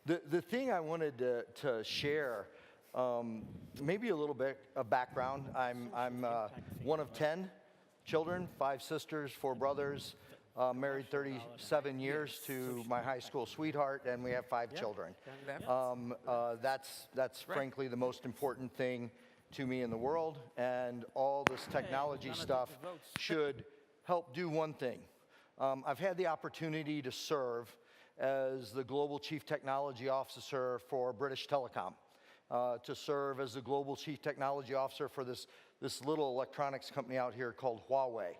The thing I wanted to share, maybe a little bit of background. I'm one of 10 children, 5 sisters, 4 brothers, married 37 years to my high school sweetheart, and we have 5 children. That's frankly the most important thing to me in the world, and all this technology stuff should help do one thing. I've had the opportunity to serve as the Global Chief Technology Officer for British Telecom, to serve as the Global Chief Technology Officer for this little electronics company out here called Huawei.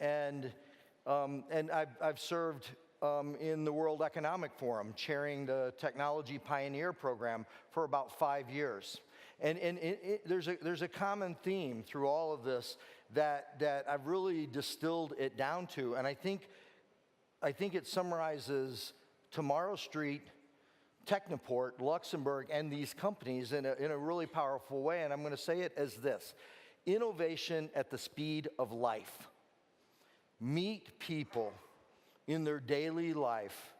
And I've served in the World Economic Forum, chairing the Technology Pioneer Program for about 5 years. And there's a common theme through all of this that I've really distilled it down to, and I think it summarizes Tomorrow Street, Technoport, Luxembourg, and these companies in a really powerful way, and I'm going to say it as this: innovation at the speed of life. Meet people in their daily life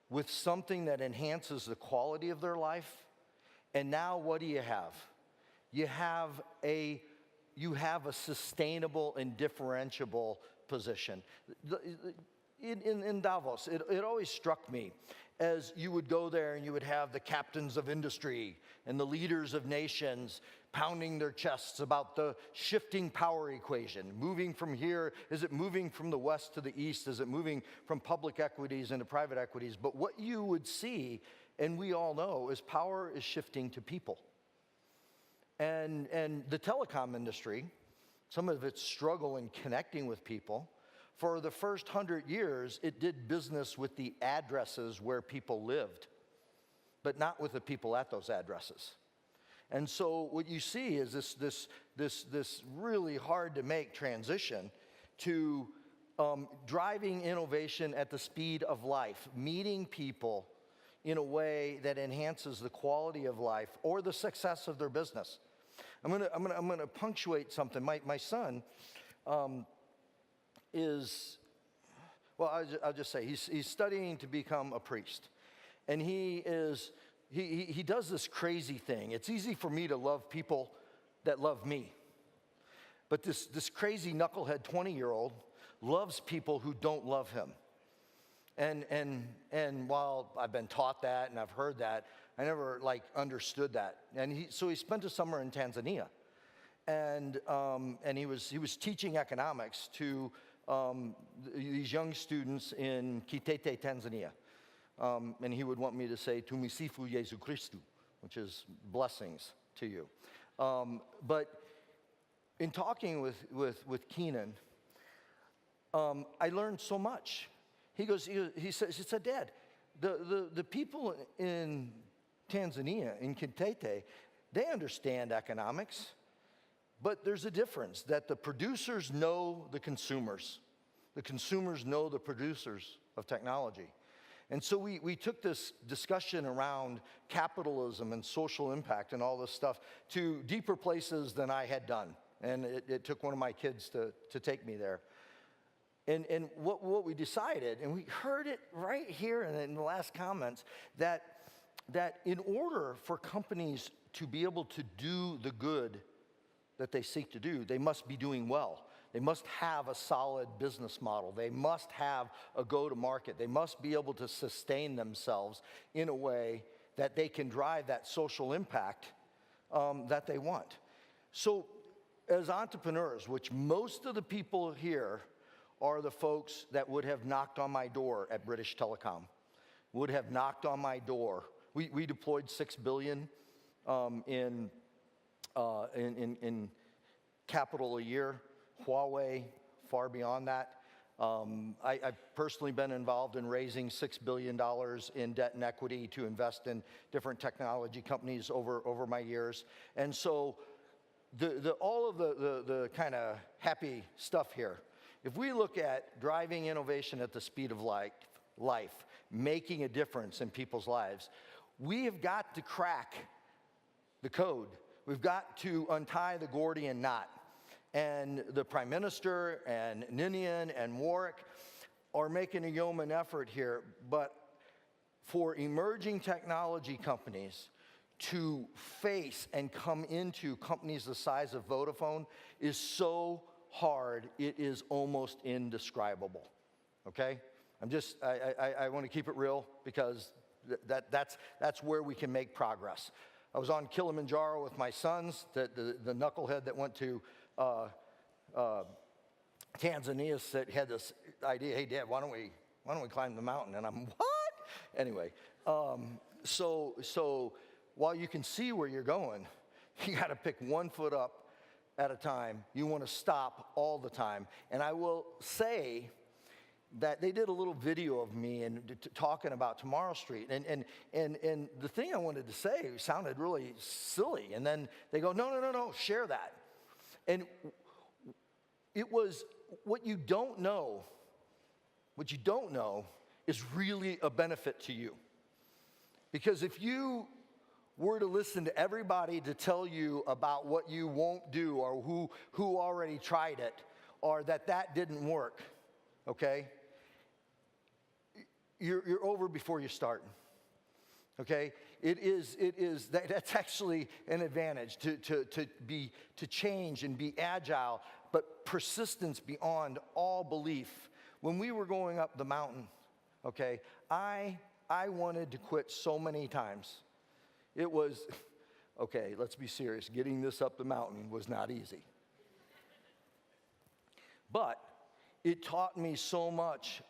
with something that enhances the quality of their life, and now what do you have? You have a sustainable and differentiable position. In Davos, it always struck me as you would go there and you would have the captains of industry and the leaders of nations pounding their chests about the shifting power equation. Moving from here, is it moving from the west to the east? Is it moving from public equities into private equities? But what you would see, and we all know, is power is shifting to people. And the telecom industry, some of its struggle in connecting with people, for the first 100 years, it did business with the addresses where people lived, but not with the people at those addresses. And so what you see is this really hard to make transition to driving innovation at the speed of life, meeting people in a way that enhances the quality of life or the success of their business. I'm gonna punctuate something. My son I'll just say he's studying to become a priest, and he does this crazy thing. It's easy for me to love people that love me, but this crazy knucklehead 20-year-old loves people who don't love him. And while I've been taught that and I've heard that, I never understood that. And so he spent a summer in Tanzania, and he was teaching economics to these young students in Kitete, Tanzania. And he would want me to say, Tumisifu Yesu Christu, which is blessings to you. But in talking with Keenan, I learned so much. He said, Dad, the people in Tanzania, in Kitete, they understand economics. But there's a difference, that the producers know the consumers know the producers of technology. And so we took this discussion around capitalism and social impact and all this stuff to deeper places than I had done. And it took one of my kids to take me there. And what we decided, and we heard it right here in the last comments, that in order for companies to be able to do the good that they seek to do, they must be doing well. They must have a solid business model. They must have a go-to-market. They must be able to sustain themselves in a way that they can drive that social impact that they want. So as entrepreneurs, which most of the people here are the folks that would have knocked on my door at British Telecom, would have knocked on my door. We deployed $6 billion in capital a year. Huawei, far beyond that. I've personally been involved in raising $6 billion in debt and equity to invest in different technology companies over my years. And so all of the kind of happy stuff here, if we look at driving innovation at the speed of life, making a difference in people's lives, we have got to crack the code. We've got to untie the Gordian knot. And the Prime Minister and Ninian and Warwick are making a yeoman effort here, but for emerging technology companies to face and come into companies the size of Vodafone is so hard, it is almost indescribable, okay? I want to keep it real because that's where we can make progress. I was on Kilimanjaro with my sons, the knucklehead that went to Tanzania had this idea, hey, Dad, why don't we climb the mountain? And I'm, what? Anyway, so while you can see where you're going, you got to pick 1 foot up at a time. You want to stop all the time. And I will say that they did a little video of me and talking about Tomorrow Street. And the thing I wanted to say sounded really silly. And then they go, no, share that. And it was what you don't know is really a benefit to you. Because if you were to listen to everybody to tell you about what you won't do or who already tried it or that didn't work, okay? You're over before you start, okay? That's actually an advantage to change and be agile, but persistence beyond all belief. When we were going up the mountain, okay, I wanted to quit so many times. It was, okay, let's be serious. Getting this up the mountain was not easy. But it taught me so much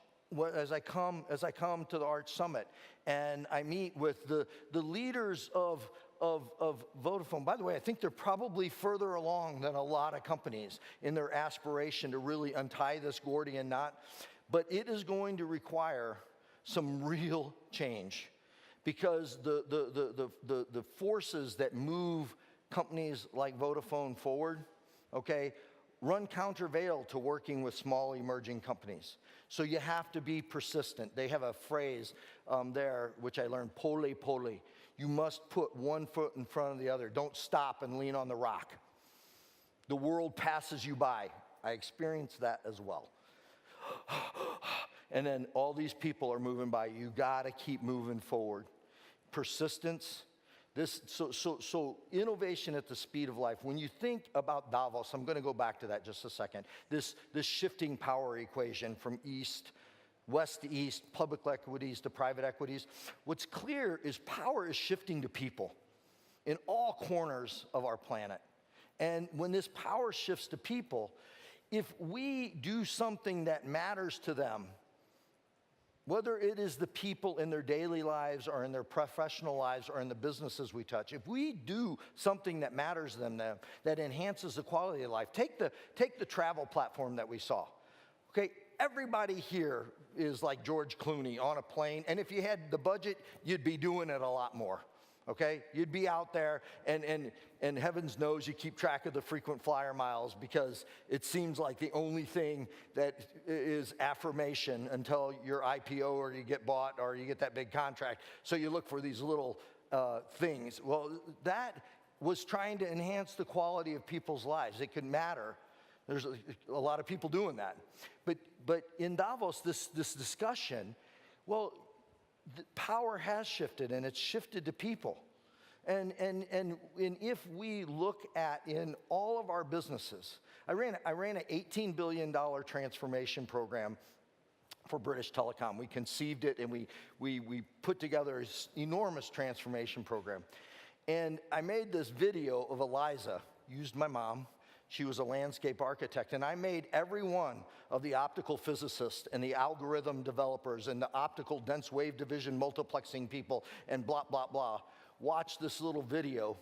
as I come to the Arch Summit and I meet with the leaders of Vodafone. By the way, I think they're probably further along than a lot of companies in their aspiration to really untie this Gordian knot. But it is going to require some real change. Because the forces that move companies like Vodafone forward, okay, run countervail to working with small emerging companies. So you have to be persistent. They have a phrase there, which I learned, pole pole. You must put 1 foot in front of the other. Don't stop and lean on the rock. The world passes you by. I experienced that as well. And then all these people are moving by. You got to keep moving forward. Persistence. So innovation at the speed of life. When you think about Davos, I'm going to go back to that just a second. This shifting power equation from west to east, public equities to private equities. What's clear is power is shifting to people in all corners of our planet. And when this power shifts to people, if we do something that matters to them, whether it is the people in their daily lives or in their professional lives or in the businesses we touch, if we do something that matters to them, that enhances the quality of life, take the travel platform that we saw. Okay, everybody here is like George Clooney on a plane, and if you had the budget, you'd be doing it a lot more. Okay, you'd be out there, and heavens knows you keep track of the frequent flyer miles because it seems like the only thing that is affirmation until your IPO or you get bought or you get that big contract. So you look for these little things. Well, that was trying to enhance the quality of people's lives. It could matter. There's a lot of people doing that. But in Davos, this discussion, well, the power has shifted, and it's shifted to people. And if we look at in all of our businesses, I ran an $18 billion transformation program for British Telecom. We conceived it, and we put together an enormous transformation program. And I made this video of Eliza, used my mom. She was a landscape architect, and I made every one of the optical physicists and the algorithm developers and the optical dense wave division multiplexing people and blah, blah, blah, watch this little video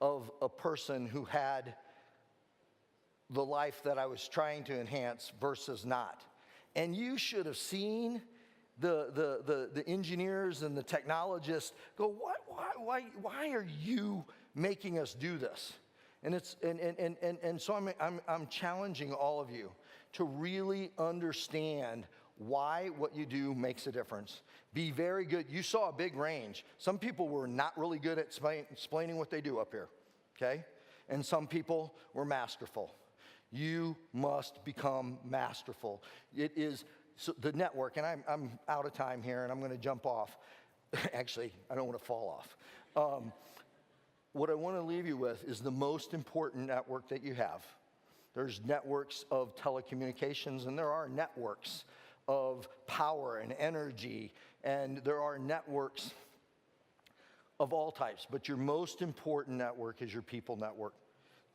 of a person who had the life that I was trying to enhance versus not. And you should have seen the engineers and the technologists go, why are you making us do this? And so I'm challenging all of you to really understand why what you do makes a difference. Be very good. You saw a big range. Some people were not really good at explaining what they do up here, okay? And some people were masterful. You must become masterful. It is so the network, and I'm out of time here, and I'm going to jump off. Actually, I don't want to fall off. What I want to leave you with is the most important network that you have. There's networks of telecommunications, and there are networks of power and energy, and there are networks of all types. But your most important network is your people network.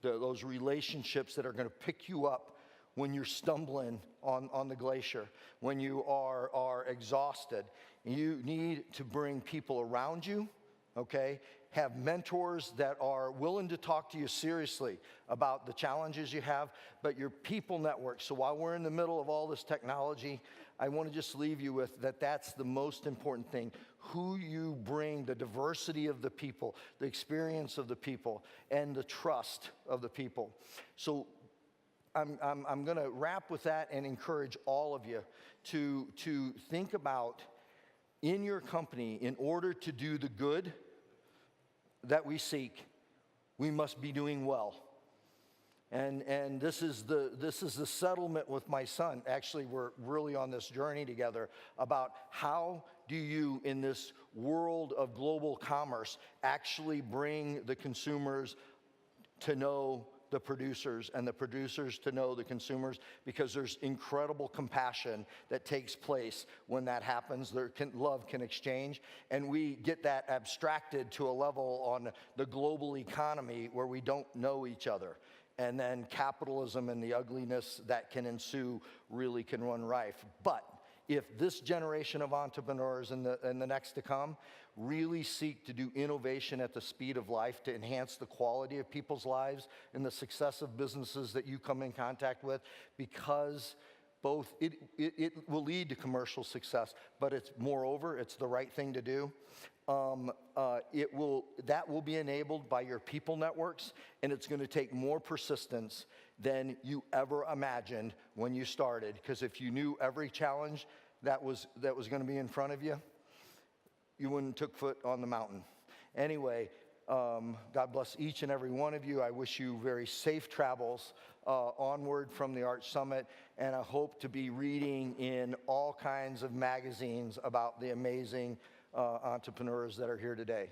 Those relationships that are going to pick you up when you're stumbling on the glacier, when you are exhausted. You need to bring people around you, okay? Have mentors that are willing to talk to you seriously about the challenges you have, but your people network. So while we're in the middle of all this technology, I want to just leave you with that's the most important thing. Who you bring, the diversity of the people, the experience of the people, and the trust of the people. So I'm going to wrap with that and encourage all of you to think about, in your company, in order to do the good that we seek, we must be doing well. And this is the settlement with my son. Actually, we're really on this journey together about how do you, in this world of global commerce, actually bring the consumers to know the producers and the producers to know the consumers, because there's incredible compassion that takes place when that happens. Love can exchange, and we get that abstracted to a level on the global economy where we don't know each other. And then capitalism and the ugliness that can ensue really can run rife. But if this generation of entrepreneurs and the next to come really seek to do innovation at the speed of life to enhance the quality of people's lives and the success of businesses that you come in contact with, because both it will lead to commercial success, but it's the right thing to do. That will be enabled by your people networks, and it's going to take more persistence than you ever imagined when you started. Because if you knew every challenge that was going to be in front of you, you wouldn't took foot on the mountain. Anyway, God bless each and every one of you. I wish you very safe travels onward from the Arch Summit, and I hope to be reading in all kinds of magazines about the amazing entrepreneurs that are here today.